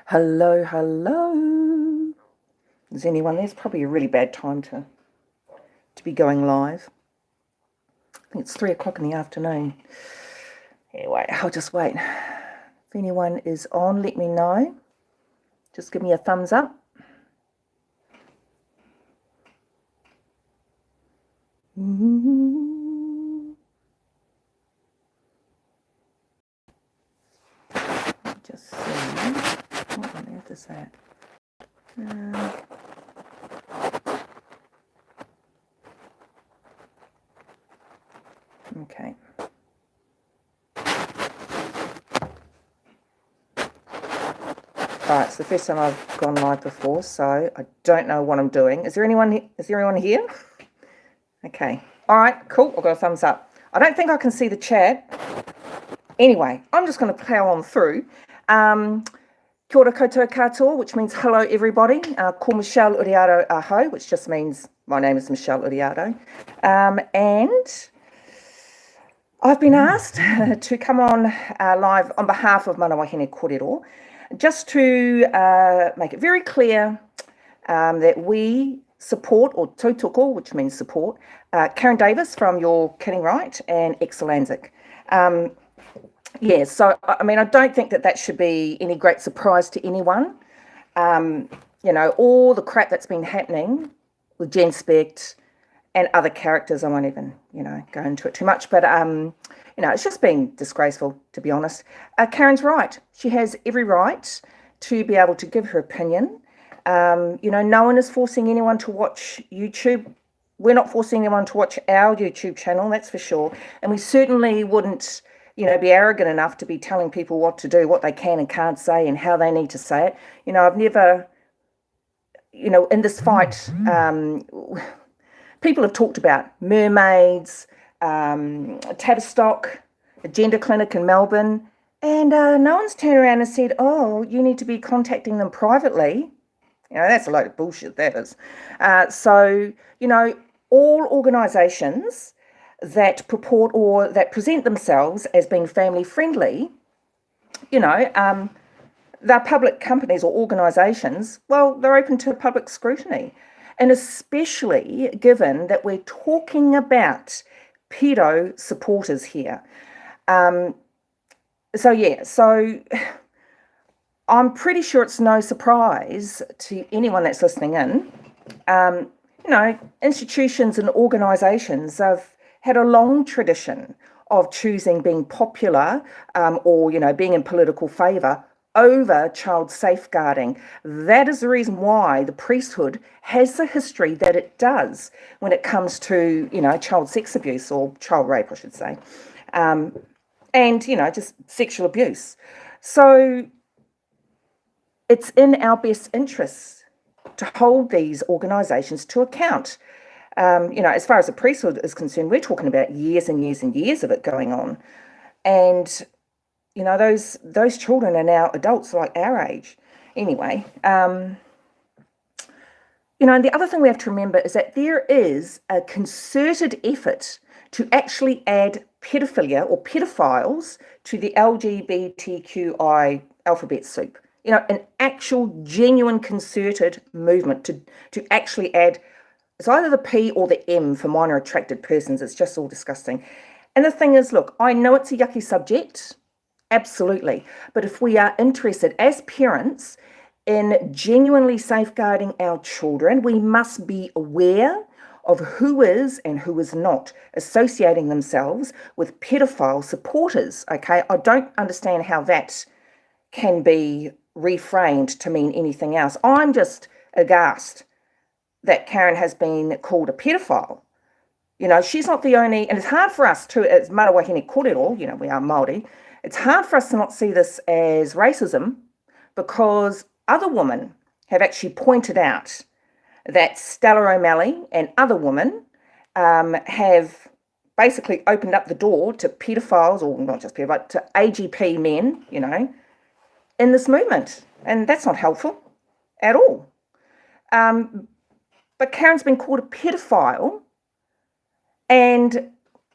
Hello, hello. Is anyone there? It's probably a really bad time to be going live. I think it's 3 o'clock in the afternoon. Anyway, I'll just wait. If anyone is on, let me know. Just give me a thumbs up. Just see. What on earth is that? Okay. Alright, it's the first time I've gone live before, so I don't know what I'm doing. Is there anyone here? Okay. Alright, cool. I've got a thumbs up. I don't think I can see the chat. Anyway, I'm just going to plow on through. Kia ora koutou katoa, which means hello everybody. Ko Michelle Uriaro aho, which just means my name is Michelle Uriaro. And I've been asked to come on live on behalf of Manawa Hine Kōrero, just to make it very clear that we support, or Tautoko, which means support, Karen Davis from Your Kidding Right and Exelanzic. Yeah, so I mean, I don't think that should be any great surprise to anyone. You know, all the crap that's been happening with Jen Specht and other characters, I won't even, go into it too much, but, it's just been disgraceful, to be honest. Karen's right. She has every right to be able to give her opinion. No one is forcing anyone to watch YouTube. We're not forcing anyone to watch our YouTube channel, that's for sure. And we certainly wouldn't, be arrogant enough to be telling people what to do, what they can and can't say, and how they need to say it. I've never, in this fight, people have talked about mermaids, Tavistock, a gender clinic in Melbourne, and no one's turned around and said, oh, you need to be contacting them privately. That's a load of bullshit, that is. So, all organisations that purport or that present themselves as being family friendly, they're public companies or organisations, well, they're open to public scrutiny. And especially given that we're talking about pedo supporters here. So I'm pretty sure it's no surprise to anyone that's listening in. Institutions and organisations have had a long tradition of choosing being popular or, being in political favour over child safeguarding. That is the reason why the priesthood has the history that it does when it comes to, child sex abuse, or child rape, I should say, and, just sexual abuse. So it's in our best interests to hold these organisations to account. As far as the priesthood is concerned, we're talking about years and years and years of it going on. And, those children are now adults like our age. Anyway, and the other thing we have to remember is that there is a concerted effort to actually add pedophilia or pedophiles to the LGBTQI alphabet soup. An actual genuine concerted movement to actually add, it's either the P or the M for minor attracted persons. It's just all disgusting. And the thing is, look, I know it's a yucky subject, absolutely. But if we are interested as parents in genuinely safeguarding our children, we must be aware of who is and who is not associating themselves with pedophile supporters, okay? I don't understand how that can be reframed to mean anything else. I'm just aghast that Karen has been called a pedophile. She's not the only, and it's hard for us to, as Manawa Hine Kōrero, we are Māori, it's hard for us to not see this as racism, because other women have actually pointed out that Stella O'Malley and other women have basically opened up the door to pedophiles, or not just pedophiles, but to AGP men, in this movement. And that's not helpful at all. But Karen's been called a pedophile, and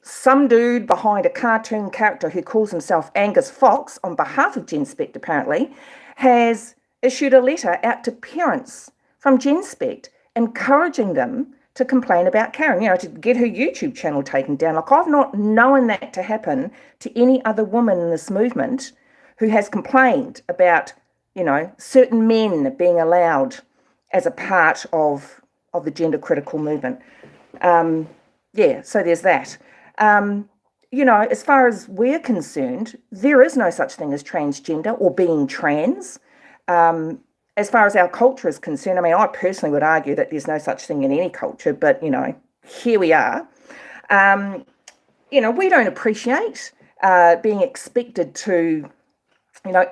some dude behind a cartoon character who calls himself Angus Fox on behalf of Jen Specht apparently has issued a letter out to parents from GenSpect encouraging them to complain about Karen, to get her YouTube channel taken down. Like, I've not known that to happen to any other woman in this movement who has complained about, certain men being allowed as a part of the gender critical movement. So there's that. As far as we're concerned, there is no such thing as transgender or being trans. As far as our culture is concerned, I personally would argue that there's no such thing in any culture, but, here we are. We don't appreciate being expected to,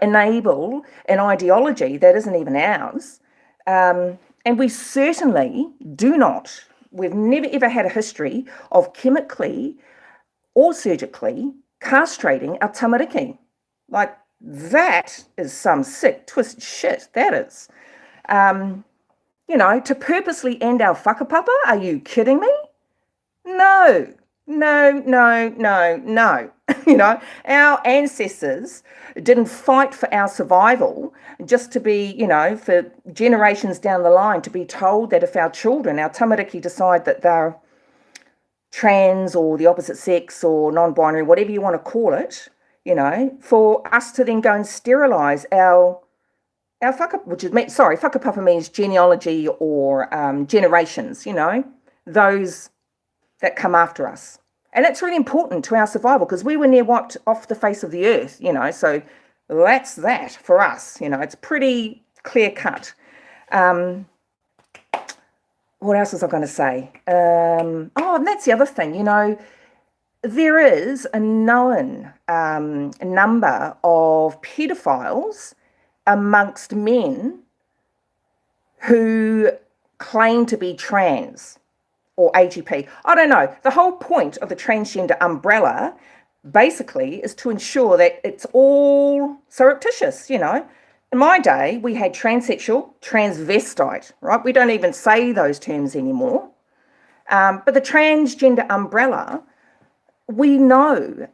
enable an ideology that isn't even ours. And we certainly do not. We've never, ever had a history of chemically or surgically castrating our tamariki. Like, that is some sick, twisted shit, that is. To purposely end our whakapapa? Are you kidding me? No. Our ancestors didn't fight for our survival just to be, for generations down the line, to be told that if our children, our tamariki, decide that they're trans or the opposite sex or non-binary, whatever you want to call it, for us to then go and sterilise our whakapapa means genealogy or generations, those that come after us. And it's really important to our survival because we were near wiped off the face of the earth, so that's that for us, it's pretty clear cut. What else was I going to say? And that's the other thing, there is a known number of paedophiles amongst men who claim to be trans or AGP. I don't know. The whole point of the transgender umbrella basically is to ensure that it's all surreptitious, In my day, we had transsexual, transvestite, right? We don't even say those terms anymore. But the transgender umbrella, we know,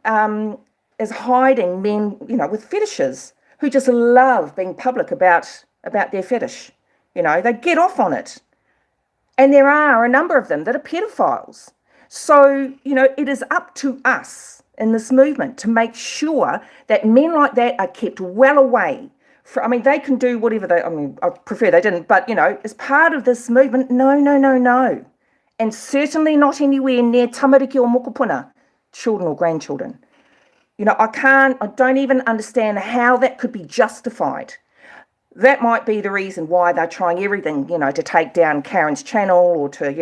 is hiding men, with fetishes who just love being public about their fetish. They get off on it. And there are a number of them that are pedophiles. So, it is up to us in this movement to make sure that men like that are kept well away. They can do whatever I prefer they didn't, but, as part of this movement, no. And certainly not anywhere near tamariki or mokopuna, children or grandchildren. I don't even understand how that could be justified. That might be the reason why they're trying everything, to take down Karen's channel or to,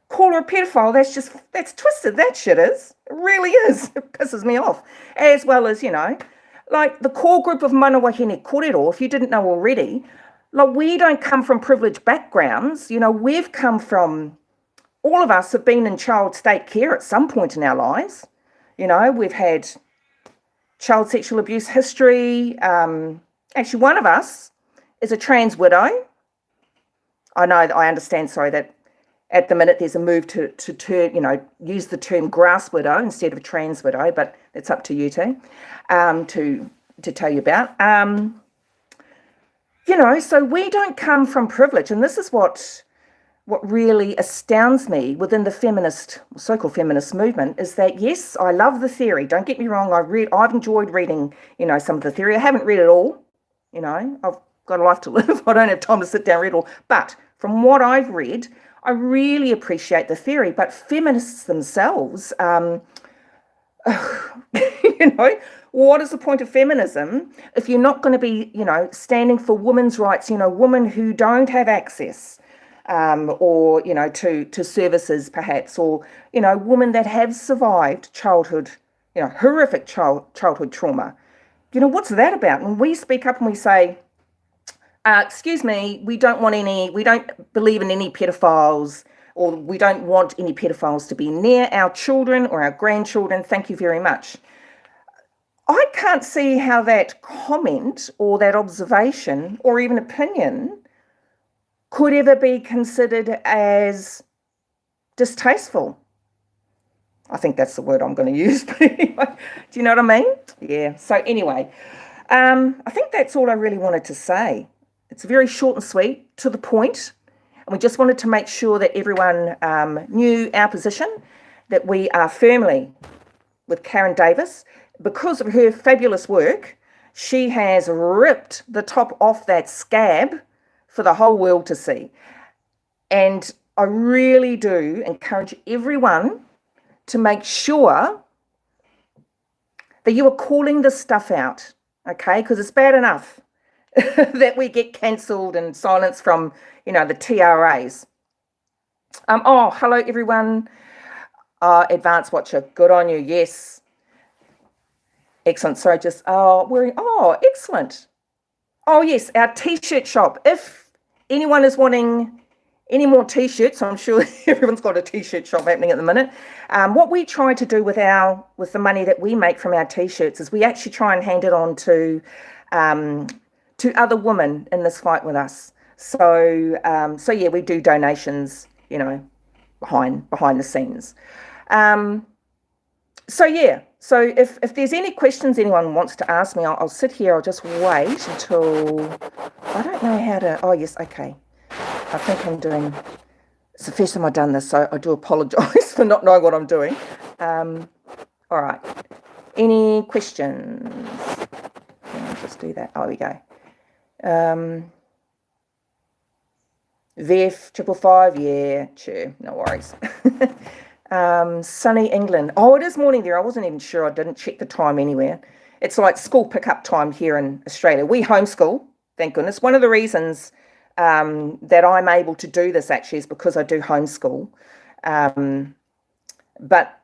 call her a pedophile. That's twisted, that shit is. It really is. It pisses me off. As well as, like the core group of manawahine kōrero, if you didn't know already, like we don't come from privileged backgrounds. We've come from, all of us have been in child state care at some point in our lives. We've had child sexual abuse history. Actually, one of us is a trans widow. I understand, that at the minute there's a move to use the term grass widow instead of trans widow, but it's up to you two to tell you about. So we don't come from privilege, and this is what really astounds me within the so-called feminist movement is that, yes, I love the theory. Don't get me wrong. I've enjoyed reading, some of the theory. I haven't read it all. I've got a life to live. I don't have time to sit down and read it all. But from what I've read, I really appreciate the theory. But feminists themselves, what is the point of feminism if you're not going to be, standing for women's rights, women who don't have access, or, to services perhaps, or, women that have survived childhood, horrific childhood trauma. What's that about? When we speak up and we say, excuse me, we don't believe in any pedophiles, or we don't want any pedophiles to be near our children or our grandchildren, thank you very much. I can't see how that comment or that observation or even opinion could ever be considered as distasteful. I think that's the word I'm going to use. But anyway, do you know what I mean? Yeah. So anyway, I think that's all I really wanted to say. It's very short and sweet, to the point. And we just wanted to make sure that everyone knew our position, that we are firmly with Karen Davis. Because of her fabulous work, she has ripped the top off that scab for the whole world to see. And I really do encourage everyone to make sure that you are calling this stuff out, okay? Because it's bad enough that we get cancelled and silenced from, the TRAs. Oh, hello, everyone. Advanced Watcher, good on you, yes. Excellent. Sorry, excellent. Oh, yes, our T-shirt shop. If anyone is wanting any more T-shirts, I'm sure everyone's got a T-shirt shop happening at the minute. What we try to do with the money that we make from our T-shirts is we actually try and hand it on to other women in this fight with us. So yeah, we do donations, behind the scenes. So if there's any questions anyone wants to ask me, I'll sit here. I'll just wait until, I don't know how to, oh yes, okay. I think I'm doing, it's the first time I've done this, so I do apologise for not knowing what I'm doing. All right. Any questions? I'll just do that. Oh, we go. VF 555, yeah, sure, no worries. Sunny England. Oh, it is morning there. I wasn't even sure. I didn't check the time anywhere. It's like school pickup time here in Australia. We homeschool, thank goodness. One of the reasons that I'm able to do this actually is because I do homeschool. But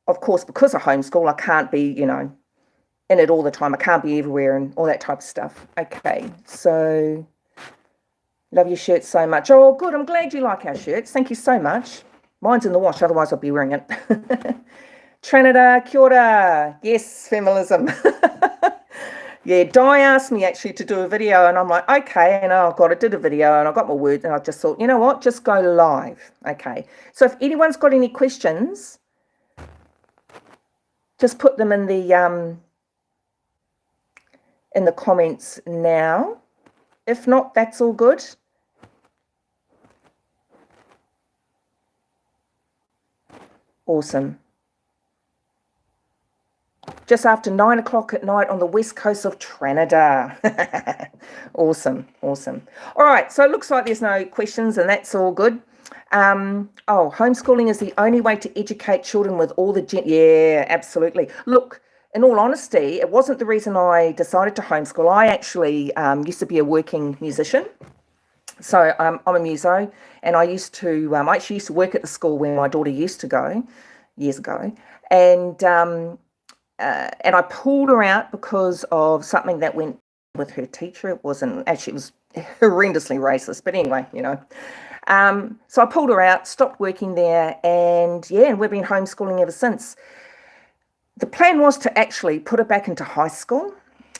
of course, because I homeschool, I can't be, in it all the time. I can't be everywhere and all that type of stuff. Okay, so love your shirt so much. Oh, good. I'm glad you like our shirts. Thank you so much. Mine's in the wash, otherwise I'll be wearing it. Trinidad, kia ora. Yes, feminism. Yeah, Di asked me actually to do a video, and I'm like, okay, and I did a video, and I got my words, and I just thought, you know what, just go live. Okay, so if anyone's got any questions, just put them in the comments now. If not, that's all good. Awesome. Just after 9 o'clock at night on the west coast of Trinidad. Awesome. All right, so it looks like there's no questions, and that's all good. Homeschooling is the only way to educate children with all the yeah, absolutely. Look, in all honesty, it wasn't the reason I decided to homeschool. I actually used to be a working musician. So I'm a muso, and I actually used to work at the school where my daughter used to go years ago, and I pulled her out because of something that went with her teacher. It was horrendously racist, but anyway, so I pulled her out, stopped working there, and we've been homeschooling ever since. The plan was to actually put her back into high school.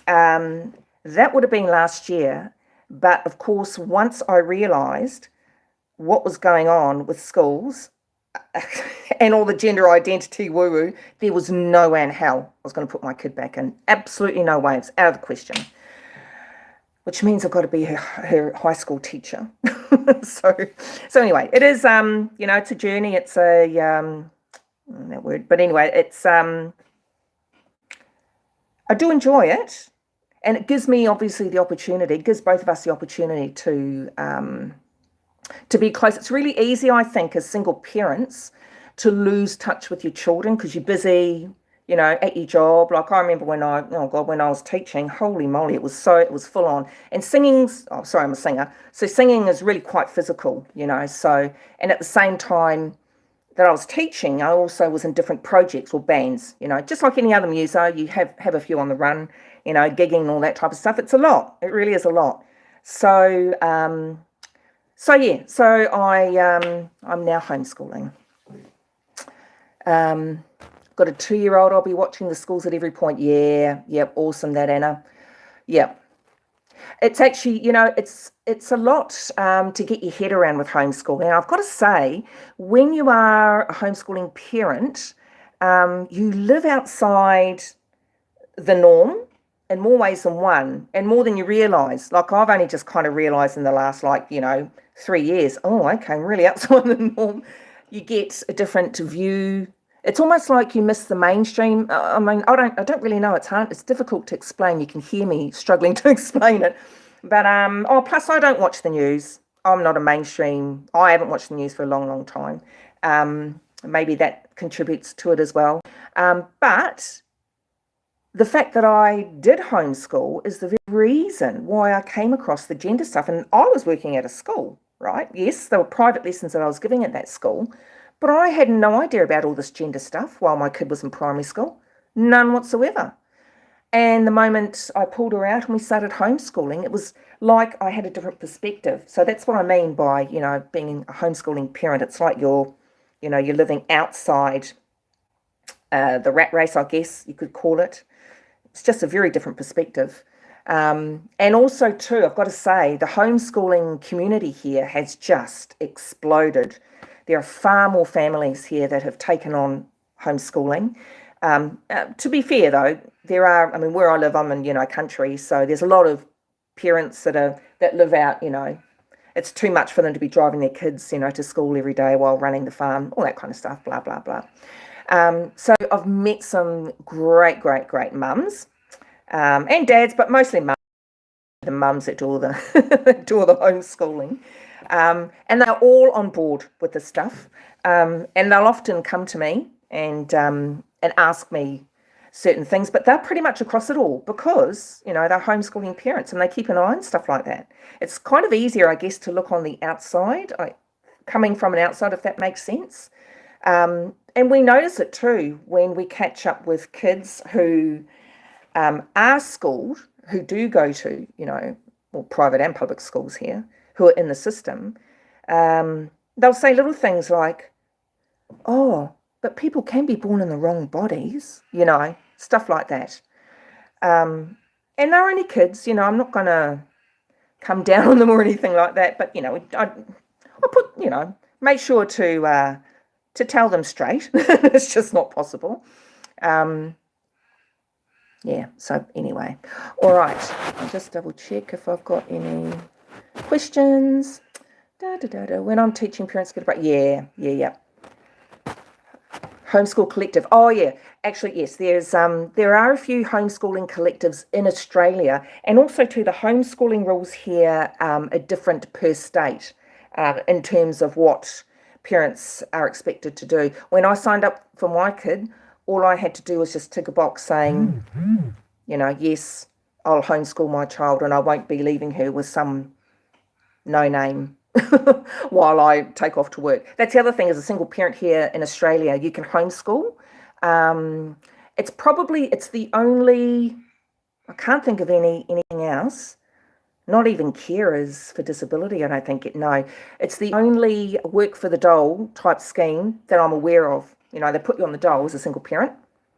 That would have been last year. But of course, once I realised what was going on with schools and all the gender identity woo-woo, there was no way in hell I was going to put my kid back in. Absolutely no way. It's out of the question. Which means I've got to be her high school teacher. So anyway, it is, it's a journey. It's that word. But anyway, it's, I do enjoy it. And it gives me, obviously, the opportunity, it gives both of us the opportunity to be close. It's really easy, I think, as single parents to lose touch with your children because you're busy, at your job. Like I remember when I was teaching, holy moly, it was full on. And I'm a singer. So singing is really quite physical, so, and at the same time that I was teaching, I also was in different projects or bands, just like any other muso, you have a few on the run, gigging and all that type of stuff. It's a lot. It really is a lot. So, I'm now homeschooling. Got a 2-year-old. I'll be watching the schools at every point. Yeah. Yep. Awesome. That, Anna. Yep. It's actually, it's a lot to get your head around with homeschooling. And I've got to say, when you are a homeschooling parent, you live outside the norm. in more ways than one, and more than you realise. Like, I've only just kind of realised in the last, 3 years, oh, okay, I'm really outside the norm. You get a different view. It's almost like you miss the mainstream. I mean, I don't really know. It's difficult to explain. You can hear me struggling to explain it. But, plus I don't watch the news. I'm not a mainstream. I haven't watched the news for a long, long time. Maybe that contributes to it as well. But the fact that I did homeschool is the very reason why I came across the gender stuff. And I was working at a school, right? Yes, there were private lessons that I was giving at that school, but I had no idea about all this gender stuff while my kid was in primary school. None whatsoever. And the moment I pulled her out and we started homeschooling, it was like I had a different perspective. So that's what I mean by, being a homeschooling parent. It's like you're living outside the rat race, I guess you could call it. It's just a very different perspective. And also, too, I've got to say, the homeschooling community here has just exploded. There are far more families here that have taken on homeschooling. To be fair, though, there are, I mean, where I live, I'm in, country, so there's a lot of parents that live out, it's too much for them to be driving their kids, to school every day while running the farm, all that kind of stuff, blah, blah, blah. So I've met some great, great, great mums and dads, but mostly mums, the mums that do all the, do all the homeschooling. And they're all on board with this stuff. And they'll often come to me and ask me certain things, but they're pretty much across it all because, they're homeschooling parents and they keep an eye on stuff like that. It's kind of easier, I guess, to look on the outside, coming from an outside, if that makes sense. And we notice it too when we catch up with kids who are schooled, who do go to, private and public schools here, who are in the system. They'll say little things like, oh, but people can be born in the wrong bodies, stuff like that. And they're only kids, I'm not going to come down on them or anything like that. But, I put, make sure to tell them straight. It's just not possible. Yeah, so anyway. All right, I'll just double check if I've got any questions. When I'm teaching parents get a break. Yeah. Homeschool collective. Oh yeah, actually yes. There are a few homeschooling collectives in Australia, and also too the homeschooling rules here are different per state in terms of what parents are expected to do. When I signed up for my kid, all I had to do was just tick a box saying, yes, I'll homeschool my child, and I won't be leaving her with some no name while I take off to work. That's the other thing, as a single parent here in Australia, you can homeschool. It's the only, I can't think of anything else, not even carers for disability, I don't think it's the only work for the dole type scheme that I'm aware of. They put you on the dole as a single parent.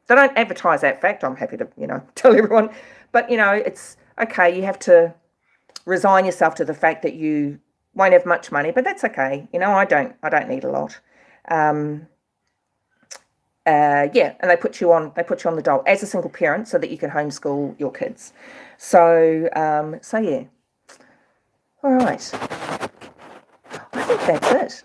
They don't advertise that fact, I'm happy to, tell everyone, but it's okay, you have to resign yourself to the fact that you won't have much money, but that's okay. I don't need a lot. And they put you on the dole as a single parent so that you can homeschool your kids. So yeah. All right. I think that's it.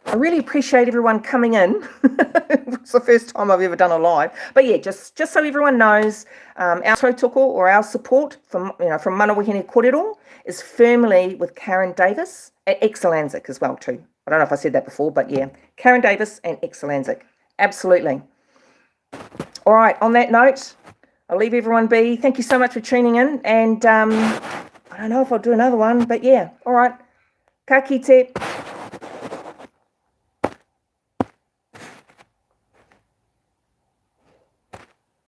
I really appreciate everyone coming in. It's the first time I've ever done a live. But yeah, just so everyone knows, our Tautoko, or our support from Manawahine Kōrero, is firmly with Karen Davis and Exelanzic as well too. I don't know if I said that before, but yeah, Karen Davis and Exelanzic. Absolutely. All right, on that note, I'll leave everyone be. Thank you so much for tuning in. And I don't know if I'll do another one, but yeah, all right. Ka kite.